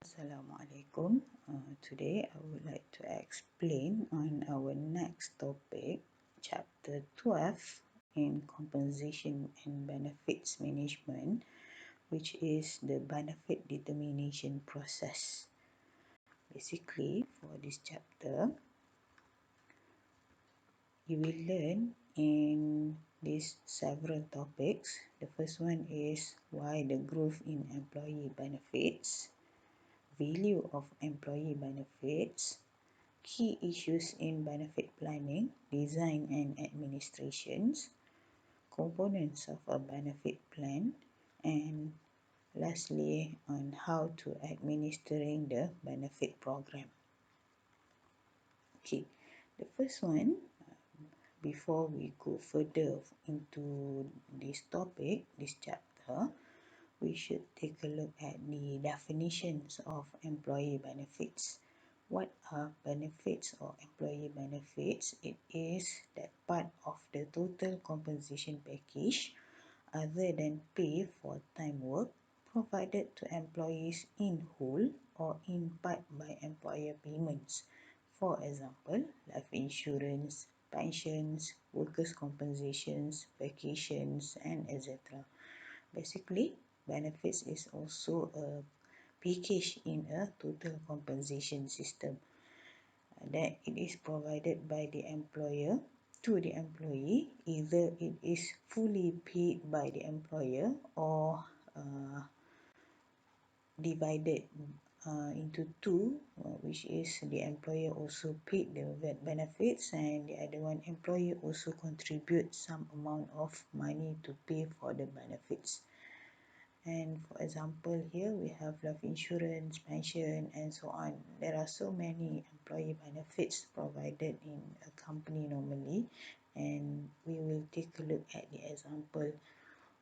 Assalamualaikum. Today I would like to explain on our next topic, chapter 12 in compensation and benefits management, which is the benefit determination process. Basically, for this chapter, you will learn in these several topics. The first one is why the growth in employee benefits, value of employee benefits, key issues in benefit planning, design and administrations, components of a benefit plan, and lastly on how to administering the benefit program. Okay, the first one, before we go further into this topic, this chapter, we should take a look at the definitions of employee benefits. What are benefits or employee benefits? It is that part of the total compensation package other than pay for time work provided to employees in whole or in part by employer payments. For example, life insurance, pensions, workers' compensations, vacations, and etc. Basically, benefits is also a package in a total compensation system that it is provided by the employer to the employee. Either it is fully paid by the employer or divided into two, which is the employer also paid the benefits and the other one employer also contributes some amount of money to pay for the benefits. And for example, here we have life insurance, pension, and so on. There are so many employee benefits provided in a company normally, and we will take a look at the example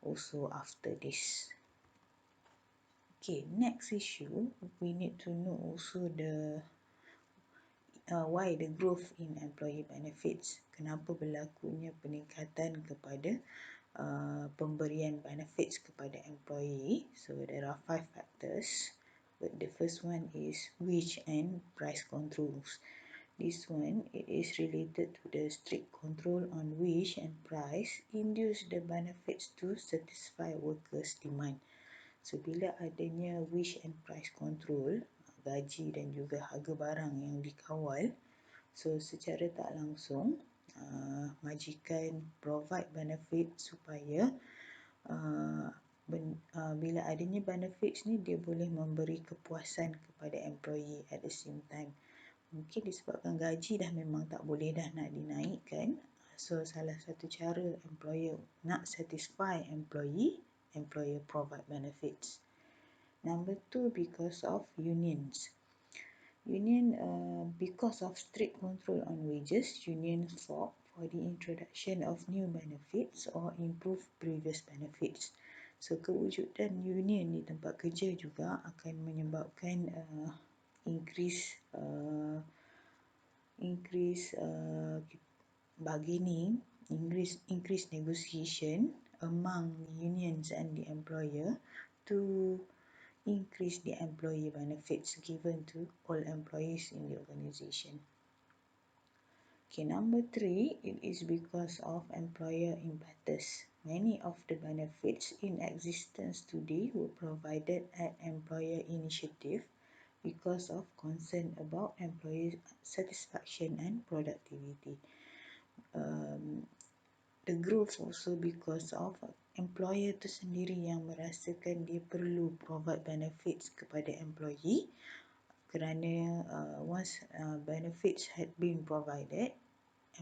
also after this. Okay, next issue, we need to know also the why the growth in employee benefits. Kenapa berlakunya peningkatan kepada pemberian benefits kepada employee. So there are 5 factors, but the first one is wage and price controls. This one, it is related to the strict control on wage and price induce the benefits to satisfy workers' demand. So bila adanya wage and price control, gaji dan juga harga barang yang dikawal, so secara tak langsung majikan provide benefit supaya bila adanya benefits ni dia boleh memberi kepuasan kepada employee at the same time. Mungkin disebabkan gaji dah memang tak boleh dah nak dinaikkan, so salah satu cara employer nak satisfy employer provide benefits. Number 2, because of unions. Because of strict control on wages, union fought for the introduction of new benefits or improve previous benefits. So kewujudan union di tempat kerja juga akan menyebabkan increase bargaining, increase negotiation among unions and the employer to increase the employee benefits given to all employees in the organization. Okay, number 3, it is because of employer impetus. Many of the benefits in existence today were provided at employer initiative because of concern about employee satisfaction and productivity. The growth also because of employer tu sendiri yang merasakan dia perlu provide benefits kepada employee, kerana once benefits had been provided,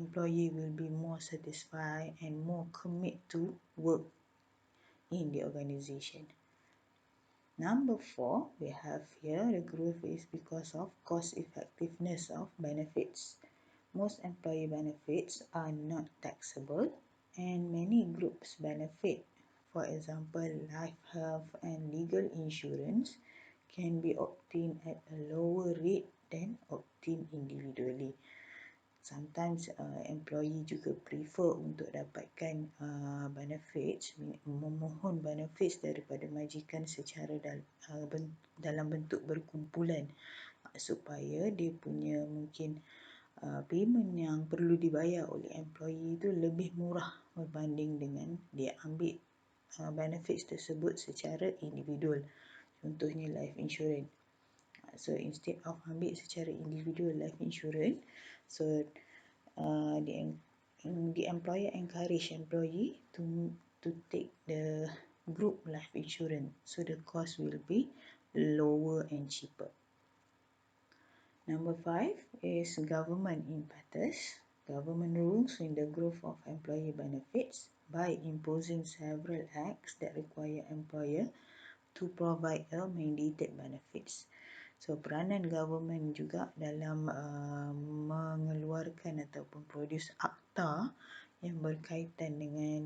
employee will be more satisfied and more commit to work in the organization. Number 4, we have here the growth is because of cost effectiveness of benefits. Most employee benefits are not taxable and many groups benefit. For example, life, health and legal insurance can be obtained at a lower rate than obtained individually. Sometimes employee juga prefer untuk dapatkan benefits, memohon benefits daripada majikan secara dalam bentuk berkumpulan, supaya dia punya mungkin payment yang perlu dibayar oleh employee itu lebih murah berbanding dengan dia ambil benefits tersebut secara individual. Contohnya life insurance. So instead of ambil secara individual life insurance, so the employer encourage employee to take the group life insurance, so the cost will be lower and cheaper. Number 5 is government impetus. Government rules in the growth of employee benefits by imposing several acts that require employer to provide a mandated benefits. So peranan government juga dalam mengeluarkan ataupun produce akta yang berkaitan dengan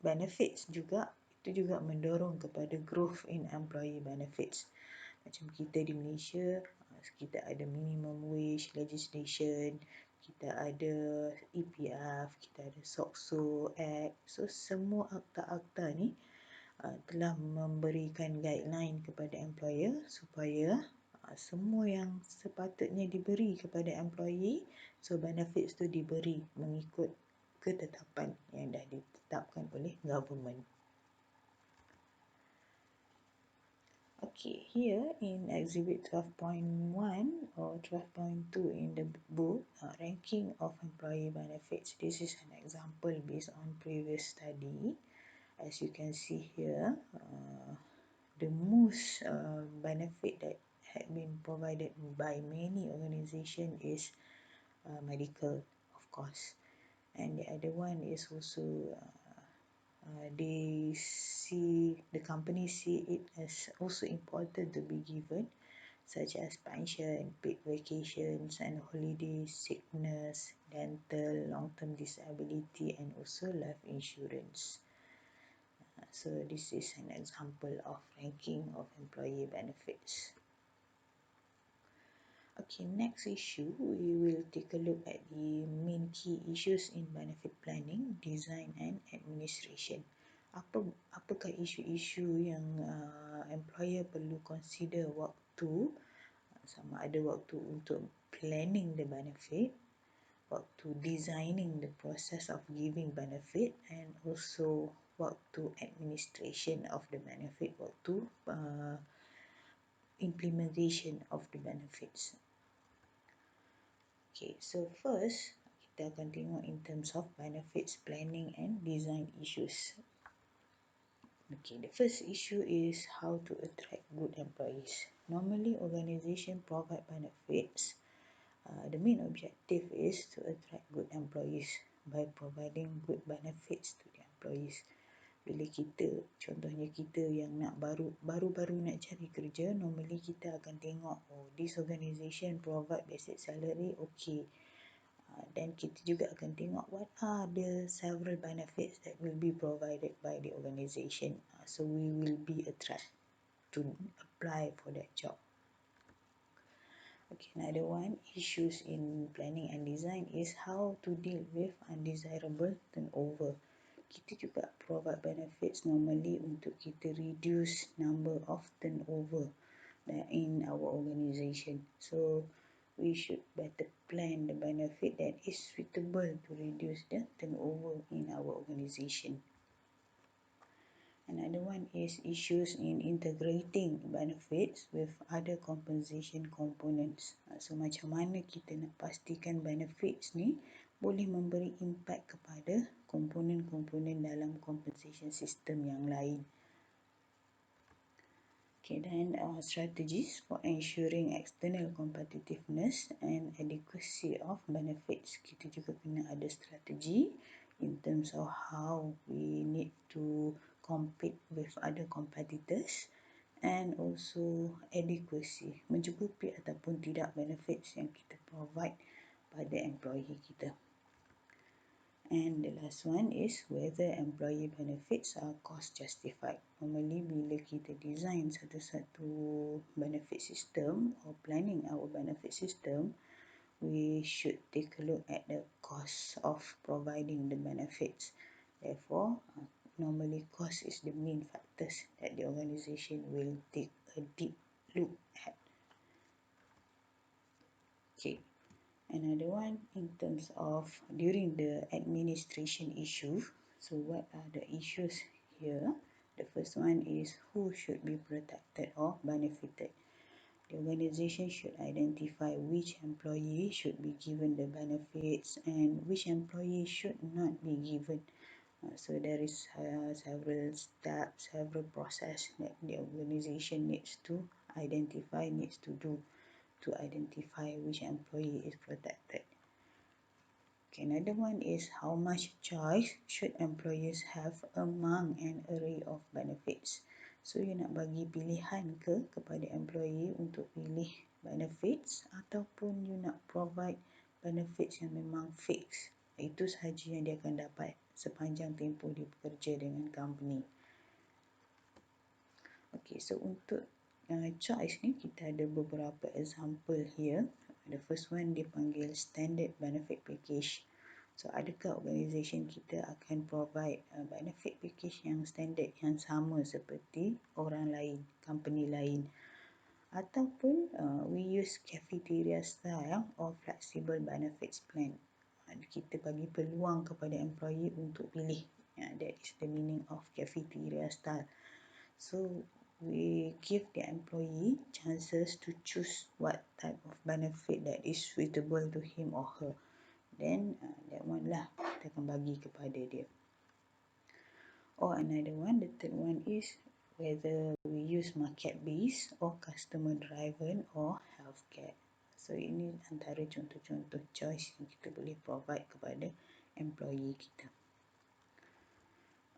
benefits juga, itu juga mendorong kepada growth in employee benefits. Macam kita di Malaysia, kita ada minimum wage legislation, kita ada EPF, kita ada SOCSO Act. So semua akta-akta ni telah memberikan guideline kepada employer supaya semua yang sepatutnya diberi kepada employee, so benefits tu diberi mengikut ketetapan yang dah ditetapkan oleh government. Okay, here in exhibit 12.1 or 12.2 in the book, ranking of employee benefits. This is an example based on previous study. As you can see here, the most benefit that had been provided by many organizations is medical, of course, and the other one is also the company see it as also important to be given, such as pension, paid vacations and holidays, sickness, dental, long-term disability, and also life insurance. So this is an example of ranking of employee benefits. Okay, next issue, we will take a look at the main key issues in benefit planning, design and administration. Apakah isu-isu yang employer perlu consider waktu, sama ada waktu untuk planning the benefit, waktu designing the process of giving benefit, and also waktu administration of the benefit, waktu implementation of the benefits. Okay, so first kita akan tengok in terms of benefits planning and design issues. Okay, the first issue is how to attract good employees. Normally, organization provide benefits. The main objective is to attract good employees by providing good benefits to the employees. Bila kita, contohnya kita yang nak baru-baru nak cari kerja, normally kita akan tengok, oh, this organisation provide basic salary, okay. Then kita juga akan tengok what are the several benefits that will be provided by the organisation. So we will be attracted to apply for that job. Okay, another one, issues in planning and design is how to deal with undesirable turnover. Kita juga provide benefits normally untuk kita reduce number of turnover in our organisation. So we should better plan the benefit that is suitable to reduce the turnover in our organisation. Another one is issues in integrating benefits with other compensation components. So macam mana kita nak pastikan benefits ni boleh memberi impact kepada komponen-komponen dalam compensation system yang lain. Okay, then strategies for ensuring external competitiveness and adequacy of benefits. Kita juga kena ada strategi in terms of how we need to compete with other competitors, and also adequacy, mencukupi ataupun tidak benefits yang kita provide pada employee kita. And the last one is whether employee benefits are cost justified. Normally bila kita design satu-satu benefit system or planning our benefit system, we should take a look at the cost of providing the benefits. Therefore, normally cost is the main factors that the organization will take a deep look at. Okay, another one in terms of during the administration issue. So what are the issues here? The first one is who should be protected or benefited. The organization should identify which employee should be given the benefits and which employee should not be given. So there is several steps, several process that the organization needs to identify, needs to do to identify which employee is protected. Okay, another one is how much choice should employers have among an array of benefits. So you nak bagi pilihan ke kepada employee untuk pilih benefits ataupun you nak provide benefits yang memang fix. Itu sahaja yang dia akan dapat sepanjang tempoh dia bekerja dengan company. Okay, so untuk choice ni kita ada beberapa example here. The first one dia panggil standard benefit package. So adakah organisation kita akan provide benefit package yang standard, yang sama seperti orang lain, company lain, ataupun we use cafeteria style or flexible benefits plan. Kita bagi peluang kepada employee untuk pilih. That is the meaning of cafeteria style. So we give the employee chances to choose what type of benefit that is suitable to him or her. Then that one lah kita akan bagi kepada dia. Or another one, the third one is whether we use market based or customer driven or healthcare. So ini antara contoh-contoh choice yang kita boleh provide kepada employee kita.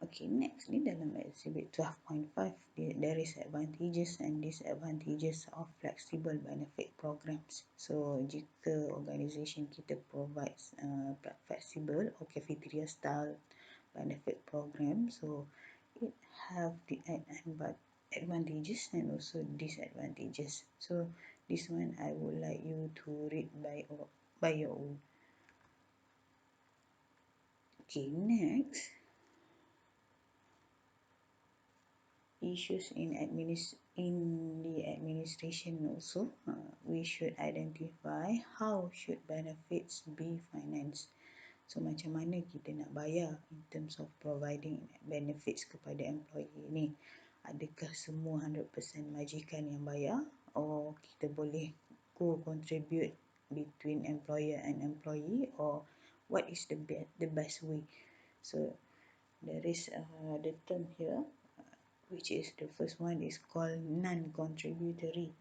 Okay, next ni dalam exhibit 12.5 there is advantages and disadvantages of flexible benefit programs. So jika organisation kita provides flexible or cafeteria style benefit program, so it have the advantages and also disadvantages. So this one I would like you to read by your own. Okay, next. Issues in the administration also, we should identify how should benefits be financed. So macam mana kita nak bayar in terms of providing benefits kepada employee ni. Adakah semua 100% majikan yang bayar, or kita boleh contribute between employer and employee, or what is the best way. So there is the term here, which is the first one is called non-contributory.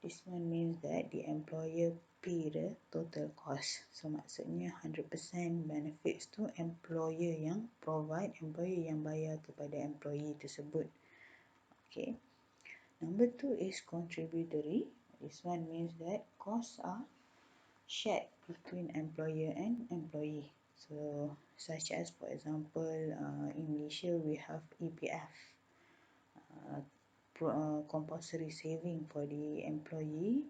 This one means that the employer pay the total cost. So maksudnya 100% benefits tu employer yang provide, employer yang bayar kepada employee tersebut. Okay. Number 2 is contributory. This one means that costs are shared between employer and employee. So such as for example, in Malaysia we have EPF. Compulsory saving for the employee,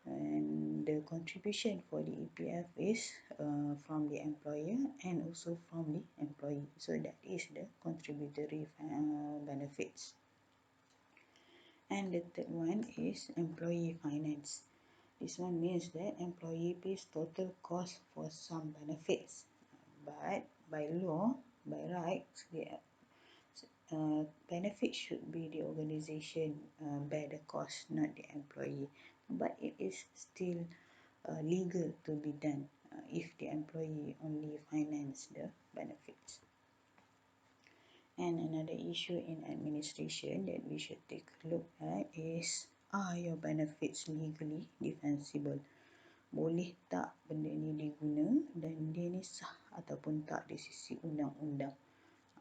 and the contribution for the EPF is from the employer and also from the employee. So that is the contributory benefits. And the third one is employee finance. This one means that employee pays total cost for some benefits, but by law, by rights, benefit should be the organisation bear the cost, not the employee. But it is still legal to be done if the employee only finance the benefits. And another issue in administration that we should take a look at is, are your benefits legally defensible? Boleh tak benda ni diguna dan dia ni sah ataupun tak di sisi undang-undang?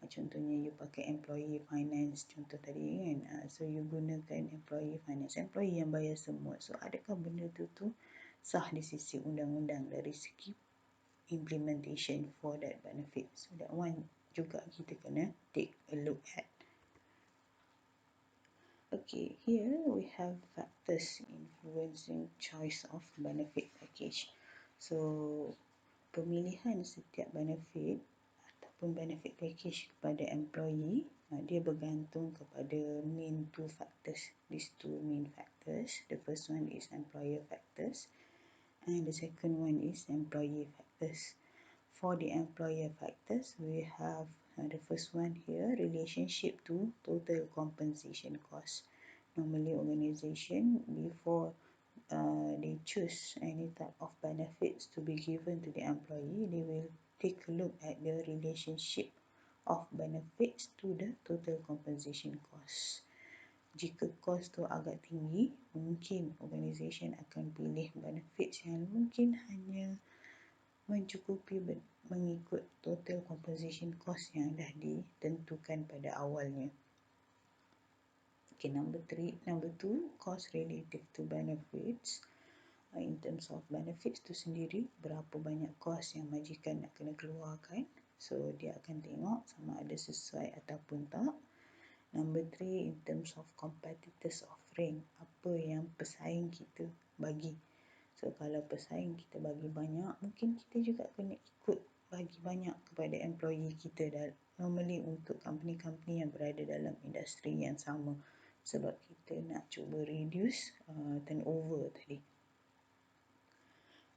Contohnya you pakai employee finance contoh tadi kan, so you gunakan employee finance, employee yang bayar semua. So adakah benda tu sah di sisi undang-undang dari segi implementation for that benefit? So that one juga kita kena take a look at. Okay, here we have factors influencing choice of benefit package. So, pemilihan setiap benefit ataupun benefit package kepada employee, dia bergantung kepada main two factors. These two main factors. The first one is employer factors and the second one is employee factors. For the employer factors, we have the first one here, relationship to total compensation cost. Normally, organization, before they choose any type of benefits to be given to the employee, they will take a look at the relationship of benefits to the total compensation cost. Jika kos tu agak tinggi, mungkin organisation akan pilih benefits yang mungkin hanya mencukupi mengikut total compensation cost yang dah ditentukan pada awalnya. Okay, number two, cost relative to benefits. In terms of benefits tu sendiri, berapa banyak kos yang majikan nak kena keluarkan. So, dia akan tengok sama ada sesuai ataupun tak. Number three, in terms of competitors offering, apa yang pesaing kita bagi. So, kalau pesaing kita bagi banyak, mungkin kita juga kena ikut bagi banyak kepada employee kita. Normally untuk company-company yang berada dalam industri yang sama. Sebab kita nak cuba reduce turnover tadi.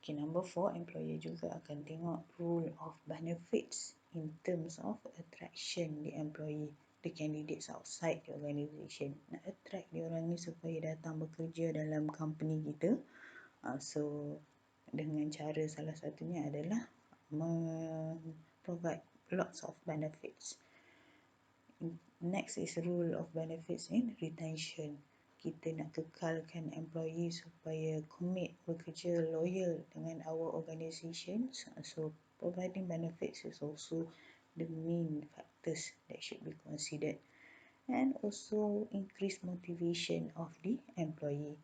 Okay, number four, employer juga akan tengok rule of benefits in terms of attraction the employee, the candidates outside the organisation. Nak attract dia orang ni supaya datang bekerja dalam company kita. So, dengan cara salah satunya adalah provide lots of benefits. Next is rule of benefits in retention. Kita nak kekalkan employee supaya commit, bekerja loyal dengan our organisation. So, providing benefits is also the main factors that should be considered. And also increase motivation of the employee.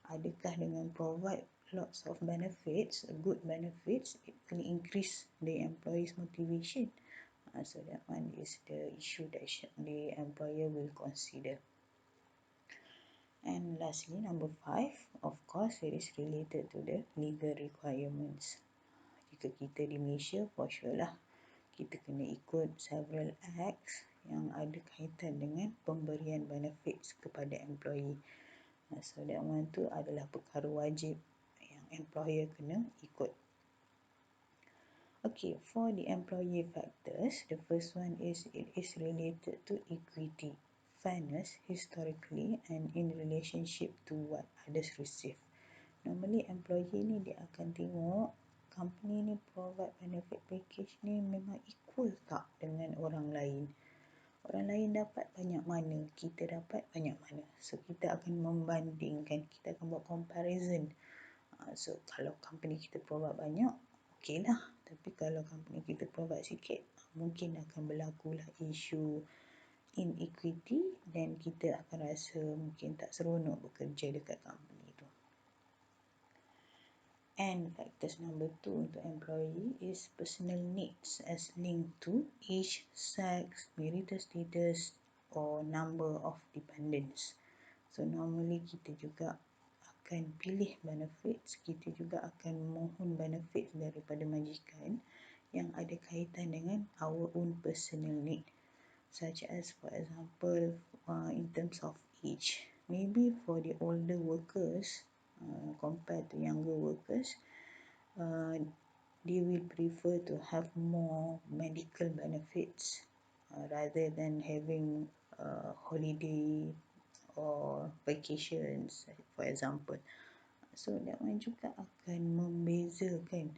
Adakah dengan provide lots of benefits, good benefits, it will increase the employee's motivation? So that one is the issue that the employer will consider. And lastly, number five, of course, it is related to the legal requirements. Jika kita di Malaysia, for sure lah, kita kena ikut several acts yang ada kaitan dengan pemberian benefits kepada employee. So that one tu adalah perkara wajib yang employer kena ikut. Okay, for the employee factors, the first one is it is related to equity, fairness historically and in relationship to what others receive. Normally employee ni dia akan tengok company ni provide benefit package ni memang equal tak dengan orang lain. Orang lain dapat banyak mana, kita dapat banyak mana. So, kita akan membandingkan, kita akan buat comparison. So, kalau company kita provide banyak, okey lah. Tapi kalau company kita provide sikit, mungkin akan berlakulah isu inequity dan kita akan rasa mungkin tak seronok bekerja dekat company tu. And factors number two untuk employee is personal needs as linked to age, sex, marital status or number of dependents. So normally kita juga akan pilih benefits, kita juga akan mohon benefits daripada majikan yang ada kaitan dengan our own personal need. Such as for example, in terms of age, maybe for the older workers, compared to younger workers, they will prefer to have more medical benefits rather than having holiday or vacations, for example. So that one juga akan membezakan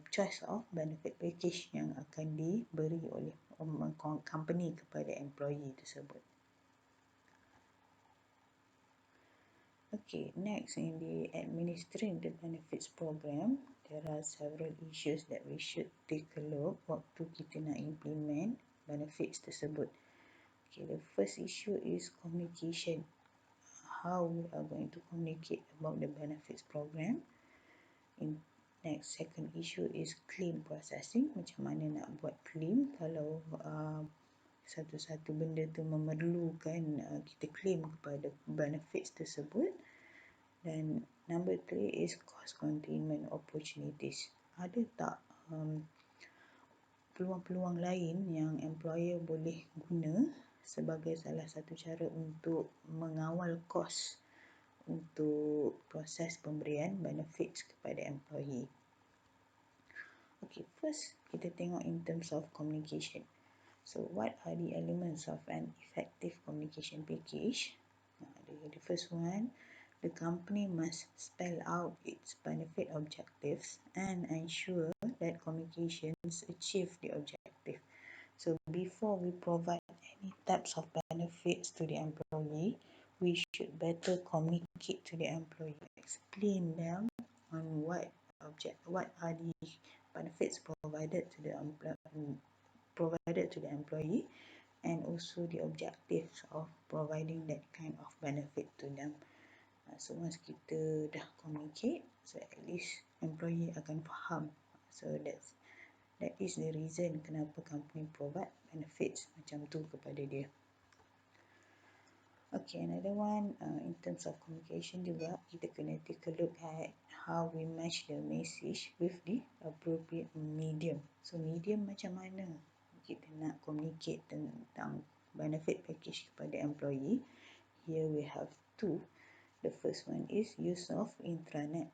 choice of benefit package yang akan diberi oleh company kepada employee tersebut. Okay, next in the administering the benefits program, there are several issues that we should take a look waktu kita nak implement benefits tersebut. Okay, the first issue is communication. How we are going to communicate about the benefits program. Second issue is claim processing. Macam mana nak buat claim kalau satu-satu benda tu memerlukan kita claim kepada benefits tersebut. Dan number 3 is cost containment opportunities. Ada tak peluang-peluang lain yang employer boleh guna sebagai salah satu cara untuk mengawal kos untuk proses pemberian benefits kepada employee? Okay, first kita tengok in terms of communication. So, what are the elements of an effective communication package? The first one, the company must spell out its benefit objectives and ensure that communications achieve the objective. So, before we provide any types of benefits to the employee, we should better communicate to the employee, explain them on what are the benefits provided to the employee, and also the objectives of providing that kind of benefit to them. So once kita dah communicate, so at least employee akan faham. So that is the reason kenapa company provide benefits macam tu kepada dia. Okay, another one, in terms of communication juga, kita kena take a look at how we match the message with the appropriate medium. So, medium macam mana kita nak communicate tentang benefit package kepada employee. Here we have two. The first one is use of intranet.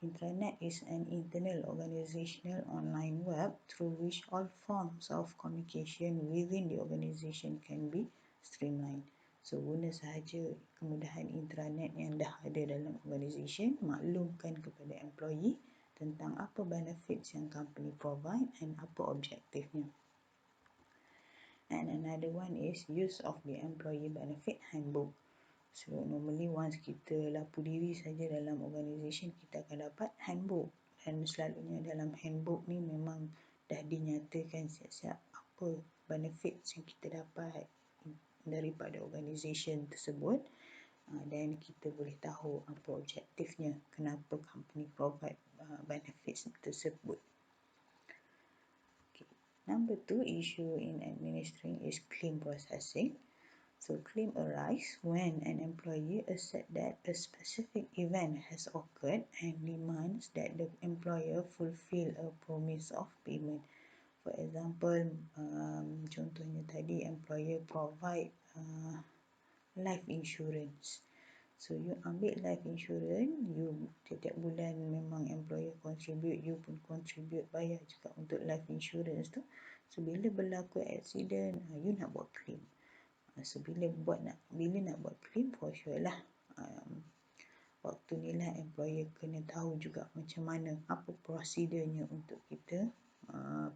Intranet is an internal organizational online web through which all forms of communication within the organization can be streamlined. So, guna sahaja kemudahan intranet yang dah ada dalam organisation, maklumkan kepada employee tentang apa benefits yang company provide and apa objektifnya. And another one is use of the employee benefit handbook. So, normally once kita lapu diri saja dalam organisation, kita akan dapat handbook. Dan selalunya dalam handbook ni memang dah dinyatakan siap-siap apa benefits yang kita dapat daripada organisation tersebut, dan kita boleh tahu apa objektifnya, kenapa company provide benefits tersebut. Okay. Number 2 issue in administering is claim processing. So, claim arise when an employee asserts that a specific event has occurred and demands that the employer fulfill a promise of payment. For example, contohnya tadi, employer provide life insurance. So, you ambil life insurance, you setiap bulan memang employer contribute, you pun contribute, bayar juga untuk life insurance tu. So, bila berlaku accident, you nak buat claim. So, bila nak buat claim, for sure lah, waktu ni lah employer kena tahu juga macam mana, apa prosedurnya untuk kita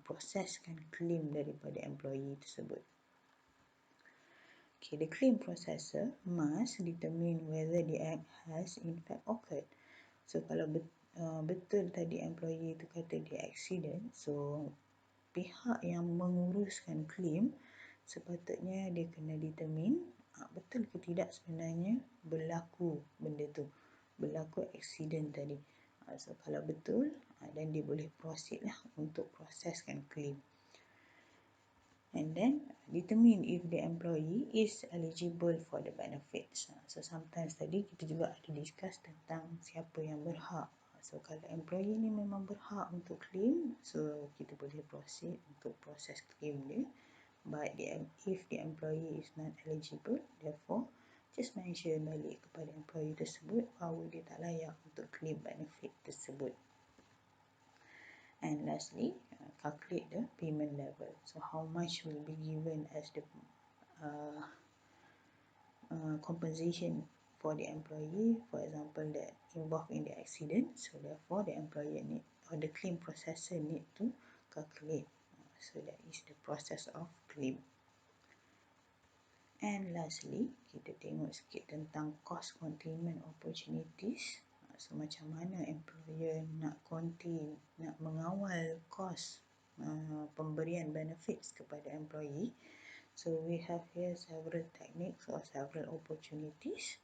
proseskan claim daripada employee tersebut. Okay, the claim processor must determine whether the act has in fact occurred. So, kalau betul tadi employee tu kata dia accident, so pihak yang menguruskan claim sepatutnya dia kena determine betul ke tidak sebenarnya berlaku benda tu, berlaku accident tadi. So, kalau betul, dan dia boleh proceed lah untuk proseskan claim. And then determine if the employee is eligible for the benefits. So, sometimes tadi kita juga ada discuss tentang siapa yang berhak. So, kalau employee ni memang berhak untuk claim, so kita boleh proceed untuk proses claim dia. But if the employee is not eligible, therefore just mention balik kepada employee tersebut bahawa dia tak layak untuk claim benefit tersebut. And lastly, calculate the payment level. So, how much will be given as the compensation for the employee, for example, that involved in the accident. So, therefore, the employer or the claim processor need to calculate. So, that is the process of claim. And lastly, kita tengok sikit tentang cost containment opportunities. So, macam mana employer nak contain, nak mengawal kos pemberian benefits kepada employee. So, we have here several techniques or several opportunities.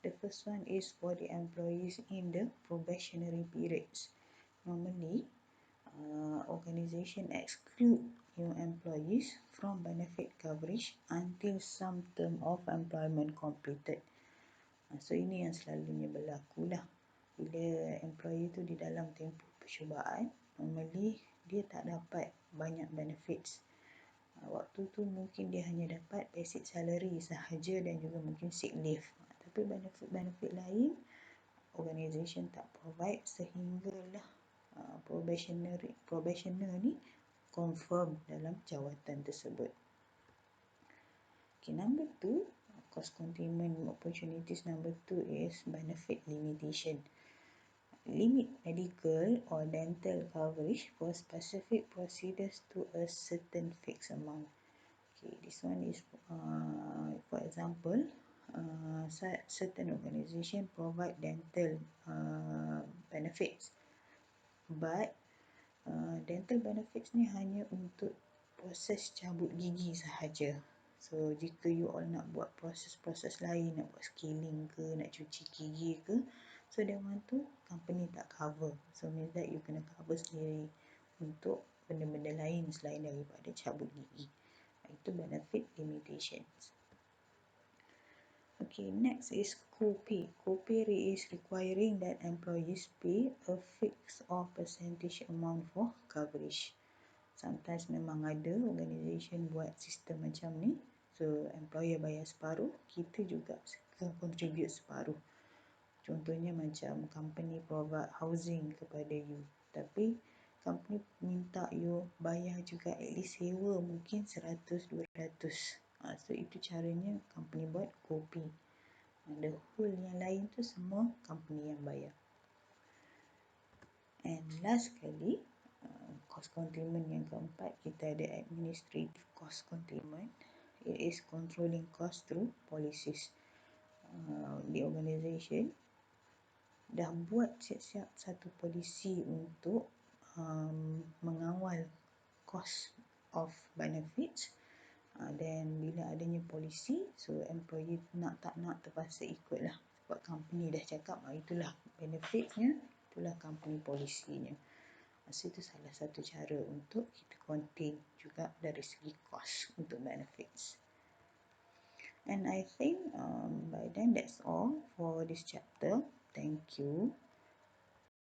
The first one is for the employees in the probationary periods. Normally, organization exclude new employees from benefit coverage until some term of employment completed. So ini yang selalunya berlaku lah. Bila employer tu di dalam tempoh percubaan, normally dia tak dapat banyak benefits. Waktu tu mungkin dia hanya dapat basic salary sahaja dan juga mungkin sick leave. Tapi benefit-benefit lain organisation tak provide sehinggalah probationer ni confirm dalam jawatan tersebut. Okay, number 2, cost containment opportunities number 2 is benefit limitation. Limit medical or dental coverage for specific procedures to a certain fixed amount. Okay, this one is for example, certain organisation provide dental benefits, but dental benefits ni hanya untuk proses cabut gigi sahaja. So jika you all nak buat proses-proses lain, nak buat scaling ke, nak cuci gigi ke, so that one tu company tak cover. So means that you kena cover sendiri untuk benda-benda lain selain daripada cabut gigi. Itu benefit limitations. Okay, next is co-pay. Co-pay is requiring that employees pay a fixed or percentage amount for coverage. Sometimes memang ada organisation buat sistem macam ni. So, employer bayar separuh, kita juga contribute separuh. Contohnya macam company provide housing kepada you. Tapi, company minta you bayar juga at least sewa mungkin 100-200. So, itu caranya company buat co-pay. The whole yang lain tu semua company yang bayar. And last sekali, cost containment yang keempat, kita ada administrative cost containment. It is controlling cost through policies. The organisation dah buat siap-siap satu polisi untuk mengawal cost of benefits. Dan bila adanya polisi, so employee nak tak nak terpaksa ikut lah. Sebab company dah cakap itulah benefitnya, itulah company polisinya. So itu salah satu cara untuk kita contain juga dari segi cost untuk benefits. And I think by then that's all for this chapter. Thank you.